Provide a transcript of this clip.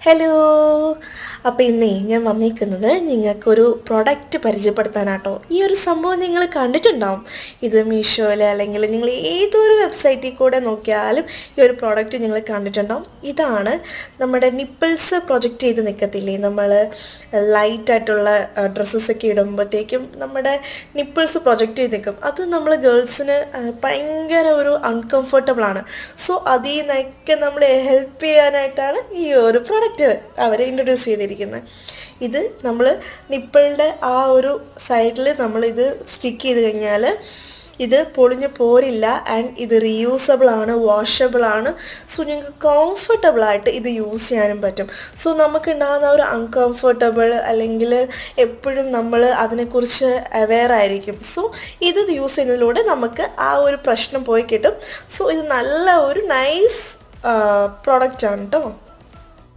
Hello. അപ്പോൾ ഇന്നേ ഞാൻ വന്നിരിക്കുന്നത് നിങ്ങൾക്കൊരു പ്രൊഡക്റ്റ് പരിചയപ്പെടുത്താനാട്ടോ. ഈ ഒരു സംഭവം നിങ്ങൾ കണ്ടിട്ടുണ്ടാവും. ഇത് മീഷോയിൽ അല്ലെങ്കിൽ നിങ്ങൾ ഏതൊരു വെബ്സൈറ്റിൽ കൂടെ നോക്കിയാലും ഈ ഒരു പ്രോഡക്റ്റ് നിങ്ങൾ കണ്ടിട്ടുണ്ടാവും. ഇതാണ് നമ്മുടെ നിപ്പിൾസ് പ്രൊജക്റ്റ് ചെയ്ത് നിൽക്കത്തില്ലേ, നമ്മൾ ലൈറ്റായിട്ടുള്ള ഡ്രസ്സസൊക്കെ ഇടുമ്പോഴത്തേക്കും നമ്മുടെ നിപ്പിൾസ് പ്രൊജക്റ്റ് ചെയ്ത് നിൽക്കും. അത് നമ്മൾ ഗേൾസിന് ഭയങ്കര ഒരു അൺകംഫർട്ടബിളാണ്. സോ അതിൽ നിന്നൊക്കെ നമ്മൾ ഹെൽപ്പ് ചെയ്യാനായിട്ടാണ് ഈ ഒരു പ്രൊഡക്റ്റ് അവരെ ഇൻട്രൊഡ്യൂസ് ചെയ്തിരിക്കുന്നത്. ഇത് നമ്മൾ നിപ്പിളിൻ്റെ ആ ഒരു സൈഡിൽ നമ്മളിത് സ്റ്റിക്ക് ചെയ്ത് കഴിഞ്ഞാൽ ഇത് പൊളിഞ്ഞ് പോരില്ല. ആൻഡ് ഇത് റീയൂസബിൾ ആണ്, വാഷബിൾ ആണ്. സോ നിങ്ങൾക്ക് കംഫർട്ടബിളായിട്ട് ഇത് യൂസ് ചെയ്യാനും പറ്റും. സോ നമുക്കുണ്ടാകുന്ന ഒരു അൺകംഫർട്ടബിൾ അല്ലെങ്കിൽ എപ്പോഴും നമ്മൾ അതിനെക്കുറിച്ച് അവെയർ ആയിരിക്കും. സോ ഇത് യൂസ് ചെയ്യുന്നതിലൂടെ നമുക്ക് ആ ഒരു പ്രശ്നം പോയി കിട്ടും. സോ ഇത് നല്ല ഒരു നൈസ് പ്രോഡക്റ്റാണ് കേട്ടോ.